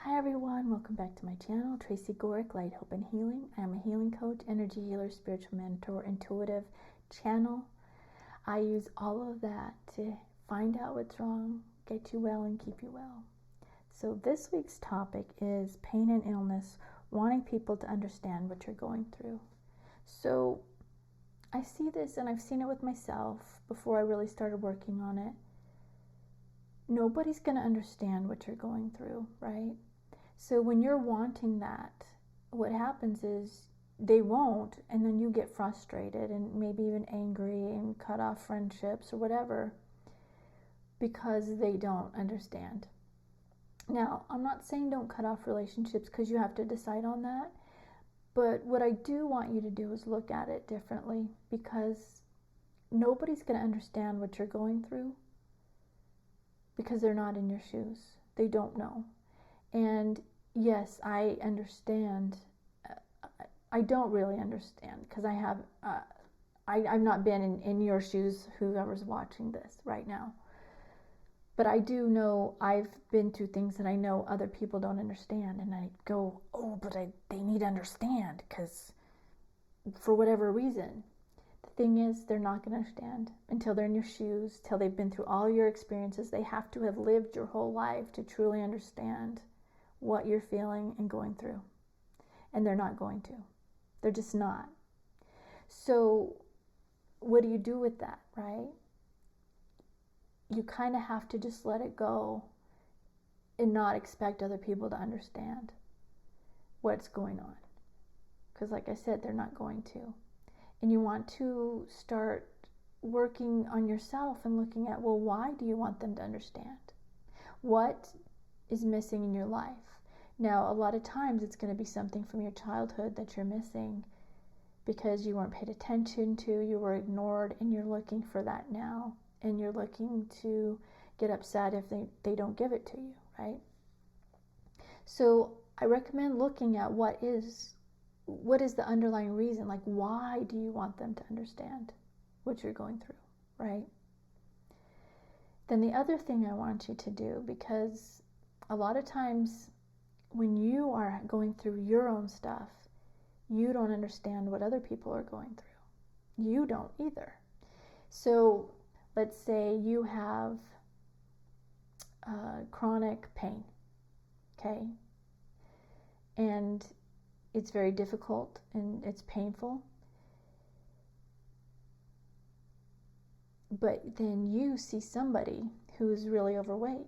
Hi everyone, welcome back to my channel, Tracy Gohrick Light, Hope and Healing. I am a healing coach, energy healer, spiritual mentor, intuitive channel. I use all of that to find out what's wrong, get you well, and keep you well. So this week's topic is pain and illness, wanting people to understand what you're going through. So I see this, and I've seen it with myself before I really started working on it. Nobody's going to understand what you're going through, right? So when you're wanting that, what happens is they won't, and then you get frustrated and maybe even angry and cut off friendships or whatever because they don't understand. Now, I'm not saying don't cut off relationships because you have to decide on that, but what I do want you to do is look at it differently, because nobody's going to understand what you're going through because they're not in your shoes. They don't know. And yes, I understand. I don't really understand because I've not been in your shoes, whoever's watching this right now. But I do know I've been through things that I know other people don't understand. And I go, oh, but they need to understand because for whatever reason. The thing is, they're not going to understand until they're in your shoes, till they've been through all your experiences. They have to have lived your whole life to truly understand what you're feeling and going through. And they're not going to. They're just not. So what do you do with that, right? You kind of have to just let it go and not expect other people to understand what's going on. Because like I said, they're not going to. And you want to start working on yourself and looking at, well, why do you want them to understand? What is missing in your life? Now, a lot of times it's going to be something from your childhood that you're missing because you weren't paid attention to, you were ignored, and you're looking for that now. And you're looking to get upset if they don't give it to you, right? So I recommend looking at what is the underlying reason, like why do you want them to understand what you're going through, right? Then the other thing I want you to do, because a lot of times when you are going through your own stuff, you don't understand what other people are going through. You don't either. So let's say you have chronic pain, okay? And it's very difficult and it's painful. But then you see somebody who's really overweight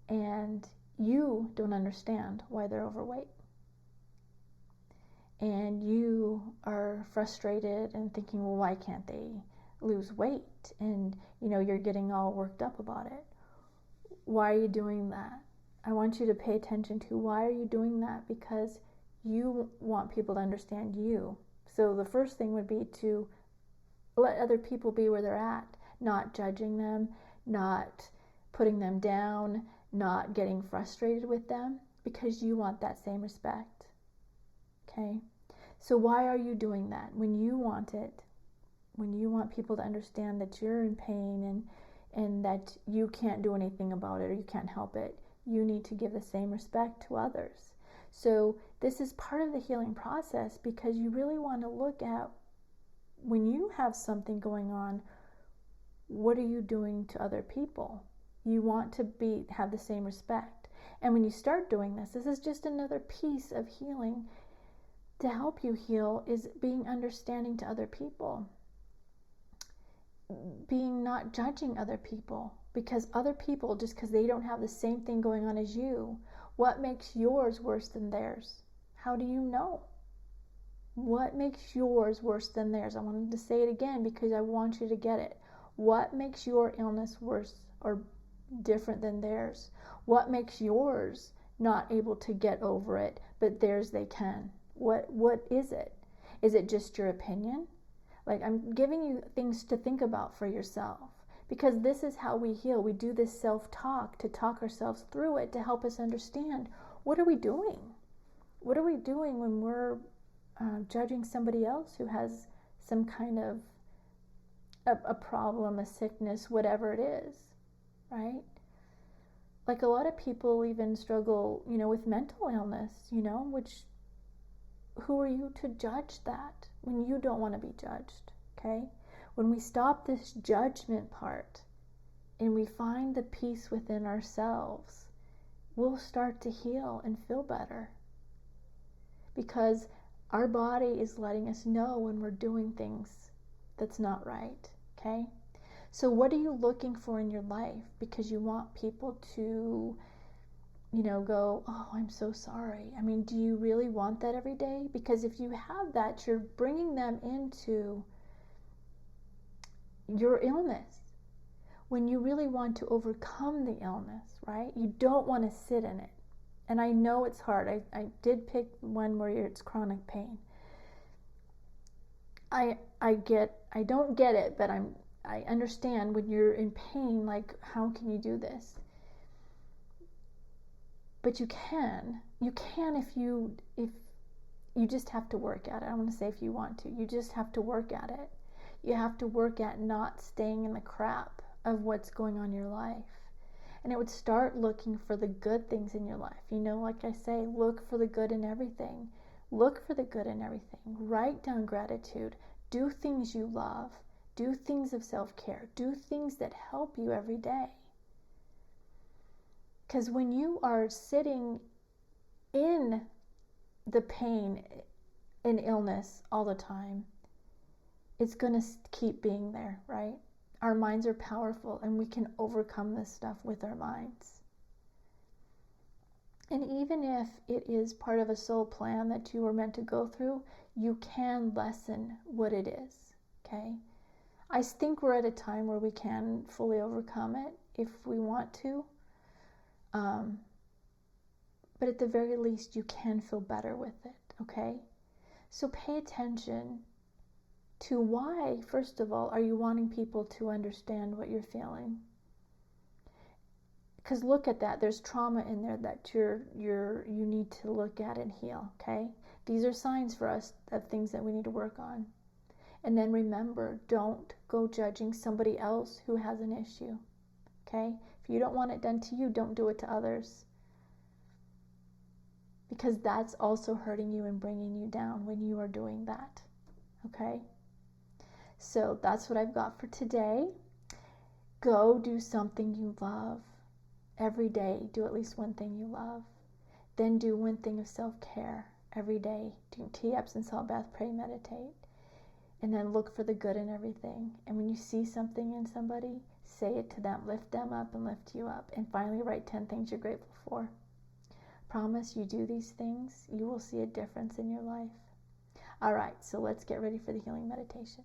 and you don't understand why they're overweight. And you are frustrated and thinking, well, why can't they lose weight? And you're getting all worked up about it. Why are you doing that? I want you to pay attention to why are you doing that, because you want people to understand you. So the first thing would be to let other people be where they're at, not judging them, not putting them down, not getting frustrated with them, because you want that same respect. Okay? So why are you doing that? When you want it, when you want people to understand that you're in pain and that you can't do anything about it or you can't help it, you need to give the same respect to others. So this is part of the healing process, because you really want to look at, when you have something going on, what are you doing to other people? You want to have the same respect. And when you start doing this is just another piece of healing to help you heal, is being understanding to other people. Being not judging other people, because other people, just because they don't have the same thing going on as you, what makes yours worse than theirs? How do you know? What makes yours worse than theirs? I wanted to say it again because I want you to get it. What makes your illness worse or different than theirs? What makes yours not able to get over it, but theirs they can? What is it? Is it just your opinion? Like, I'm giving you things to think about for yourself, because this is how we heal. We do this self-talk to talk ourselves through it, to help us understand, what are we doing? What are we doing when we're judging somebody else who has some kind of a problem, a sickness, whatever it is, right? Like a lot of people even struggle, with mental illness, which, who are you to judge that when you don't want to be judged, okay? When we stop this judgment part and we find the peace within ourselves, we'll start to heal and feel better. Because our body is letting us know when we're doing things that's not right, okay? So what are you looking for in your life? Because you want people to, go, oh, I'm so sorry. I mean, do you really want that every day? Because if you have that, you're bringing them into your illness. When you really want to overcome the illness, right? You don't want to sit in it. And I know it's hard. I did pick one where it's chronic pain. I don't get it, but I understand when you're in pain, like, how can you do this? But you can if you just have to work at it. I want to say if you want to. You just have to work at it. You have to work at not staying in the crap of what's going on in your life. And it would start looking for the good things in your life. Like I say, look for the good in everything. Look for the good in everything. Write down gratitude. Do things you love. Do things of self-care. Do things that help you every day. Because when you are sitting in the pain and illness all the time, it's going to keep being there, right? Our minds are powerful, and we can overcome this stuff with our minds. And even if it is part of a soul plan that you were meant to go through, you can lessen what it is, okay? I think we're at a time where we can fully overcome it if we want to. But at the very least, you can feel better with it, okay? So pay attention to why, first of all, are you wanting people to understand what you're feeling? Because look at that. There's trauma in there that you need to look at and heal, okay? These are signs for us of things that we need to work on. And then remember, don't go judging somebody else who has an issue, okay? If you don't want it done to you, don't do it to others. Because that's also hurting you and bringing you down when you are doing that, okay? So that's what I've got for today. Go do something you love. Every day, do at least one thing you love. Then do one thing of self-care every day. Do tea, Epsom salt bath, pray, meditate. And then look for the good in everything. And when you see something in somebody, say it to them. Lift them up and lift you up. And finally, write 10 things you're grateful for. Promise you do these things, you will see a difference in your life. All right, so let's get ready for the healing meditation.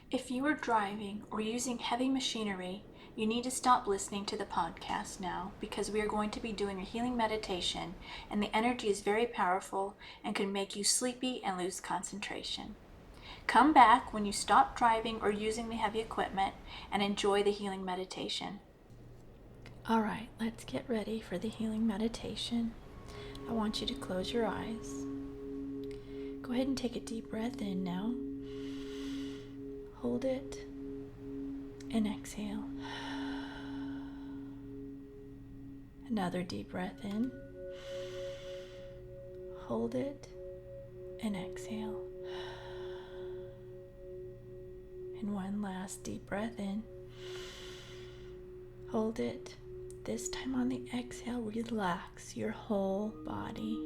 If you are driving or using heavy machinery, you need to stop listening to the podcast now, because we are going to be doing a healing meditation, and the energy is very powerful and can make you sleepy and lose concentration. Come back when you stop driving or using the heavy equipment and enjoy the healing meditation. All right, let's get ready for the healing meditation. I want you to close your eyes. Go ahead and take a deep breath in now. Hold it and exhale. Another deep breath in. Hold it and exhale. And one last deep breath in. Hold it. This time on the exhale, relax your whole body.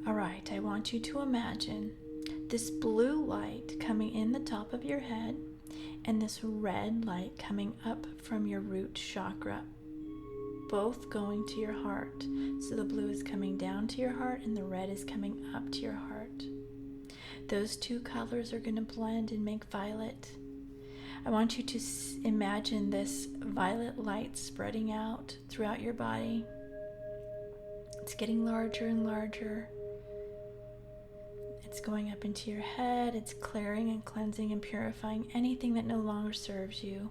All right, I want you to imagine this blue light coming in the top of your head and this red light coming up from your root chakra, both going to your heart. So the blue is coming down to your heart and the red is coming up to your heart. Those two colors are going to blend and make violet. I want you to imagine this violet light spreading out throughout your body. It's getting larger and larger. It's going up into your head. It's clearing and cleansing and purifying anything that no longer serves you.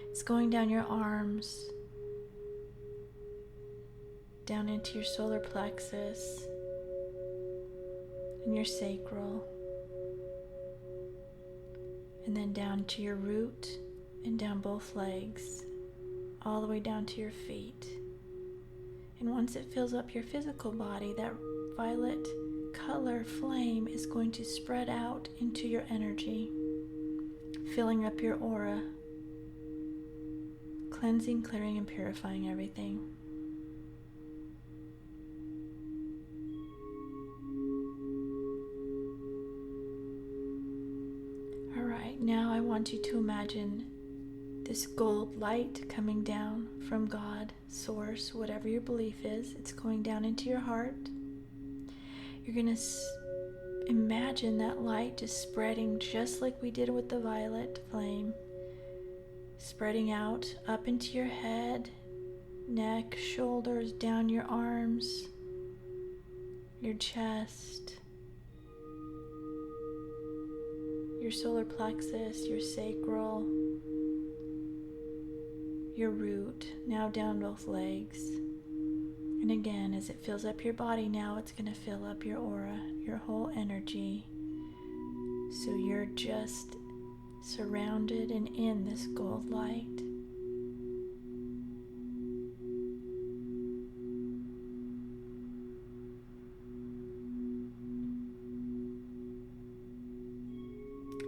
It's going down your arms, down into your solar plexus and your sacral, and then down to your root and down both legs, all the way down to your feet. And once it fills up your physical body, that violet color flame is going to spread out into your energy, filling up your aura, cleansing, clearing, and purifying everything. All right, now I want you to imagine this gold light coming down from God, Source, whatever your belief is. It's going down into your heart. You're going to imagine that light just spreading just like we did with the violet flame, spreading out up into your head, neck, shoulders, down your arms, your chest, your solar plexus, your sacral, your root, now down both legs. And again, as it fills up your body, now it's going to fill up your aura, your whole energy. So you're just surrounded and in this gold light.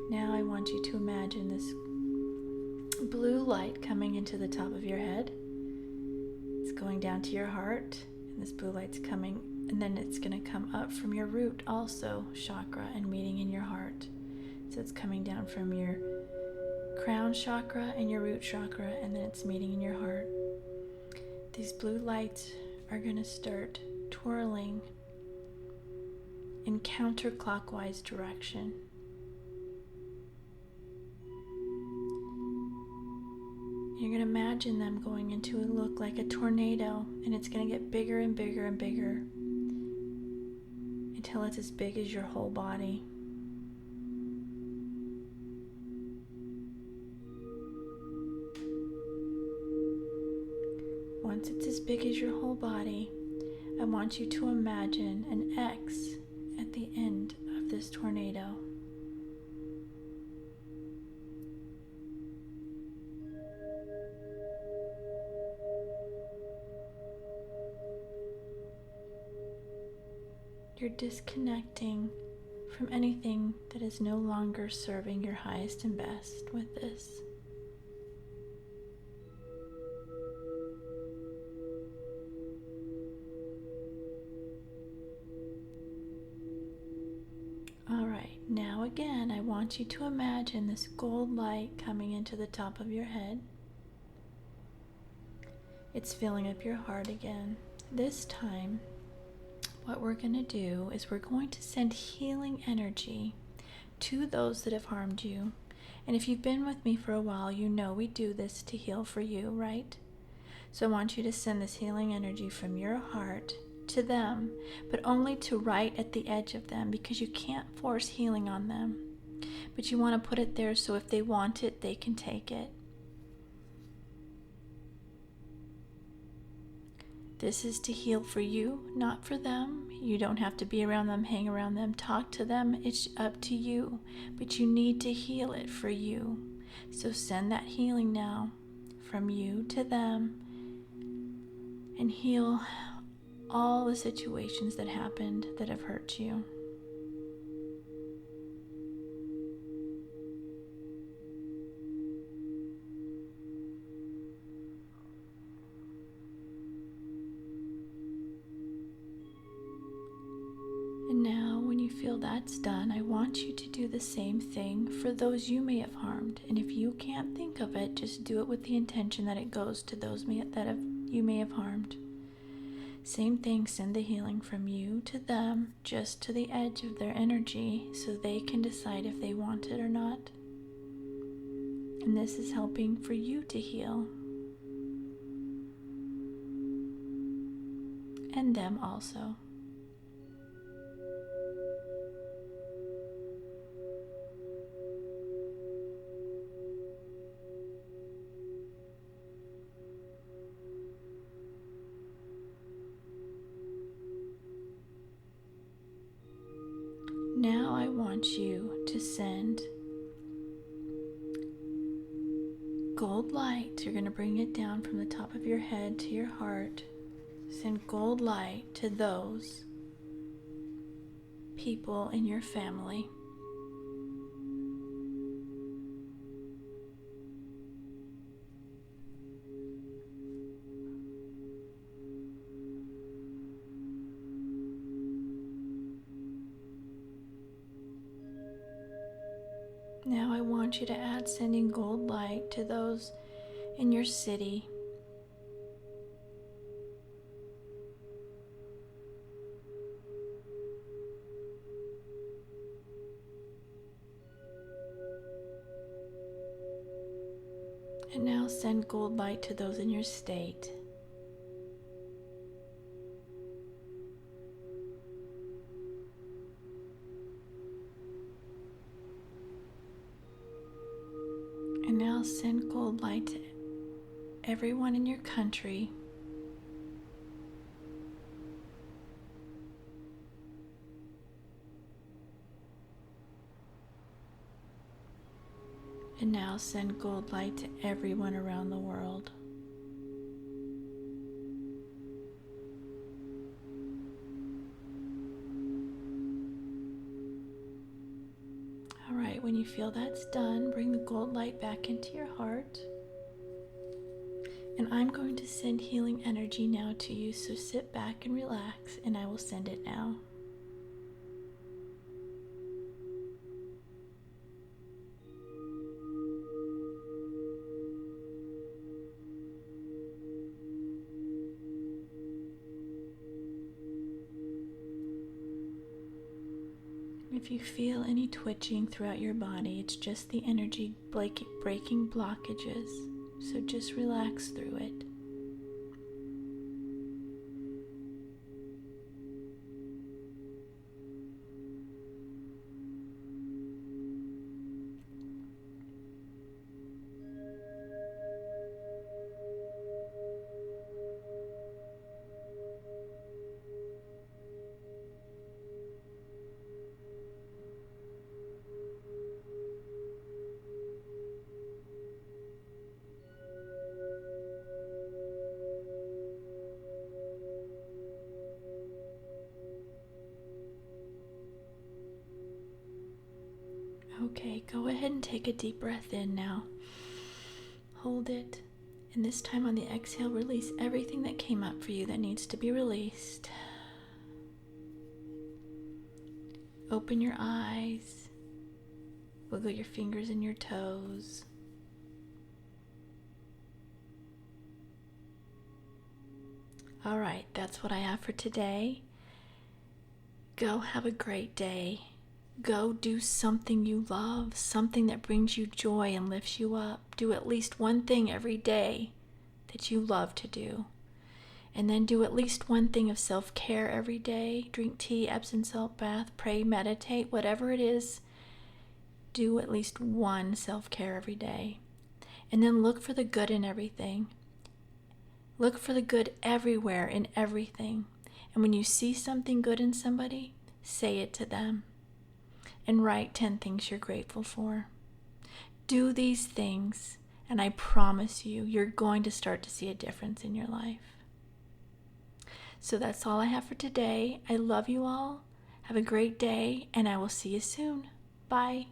Now I want you to imagine this blue light coming into the top of your head. It's going down to your heart, and this blue light's coming, and then it's going to come up from your root also, chakra, and meeting in your heart. So it's coming down from your crown chakra and your root chakra, and then it's meeting in your heart. These blue lights are going to start twirling in counterclockwise direction. You're going to imagine them going into a look like a tornado, and it's going to get bigger and bigger and bigger until it's as big as your whole body. Once it's as big as your whole body, I want you to imagine an X at the end of this tornado. You're disconnecting from anything that is no longer serving your highest and best with this. All right, now again, I want you to imagine this gold light coming into the top of your head. It's filling up your heart again. This time, what we're going to do is we're going to send healing energy to those that have harmed you. And if you've been with me for a while, you know we do this to heal for you, right? So I want you to send this healing energy from your heart to them, but only to right at the edge of them, because you can't force healing on them. But you want to put it there so if they want it, they can take it. This is to heal for you, not for them. You don't have to be around them, hang around them, talk to them. It's up to you. But you need to heal it for you. So send that healing now from you to them and heal all the situations that happened that have hurt you. And now when you feel that's done, I want you to do the same thing for those you may have harmed. And if you can't think of it, just do it with the intention that it goes to those you may have harmed. Same thing, send the healing from you to them, just to the edge of their energy, so they can decide if they want it or not. And this is helping for you to heal. And them also. Now I want you to send gold light. You're going to bring it down from the top of your head to your heart. Send gold light to those people in your family. Now I want you to add sending gold light to those in your city. And now send gold light to those in your state. And now send gold light to everyone in your country. And now send gold light to everyone around the world. All right, when you feel that's done, bring the gold light back into your heart. And I'm going to send healing energy now to you, so sit back and relax, and I will send it now. If you feel any twitching throughout your body, it's just the energy breaking blockages, so just relax through it. Okay, go ahead and take a deep breath in now. Hold it, and this time on the exhale, release everything that came up for you that needs to be released. Open your eyes, wiggle your fingers and your toes. All right, that's what I have for today. Go have a great day. Go do something you love, something that brings you joy and lifts you up. Do at least one thing every day that you love to do. And then do at least one thing of self-care every day. Drink tea, Epsom salt bath, pray, meditate, whatever it is. Do at least one self-care every day. And then look for the good in everything. Look for the good everywhere in everything. And when you see something good in somebody, say it to them. And write 10 things you're grateful for. Do these things, and I promise you, you're going to start to see a difference in your life. So that's all I have for today. I love you all. Have a great day, and I will see you soon. Bye.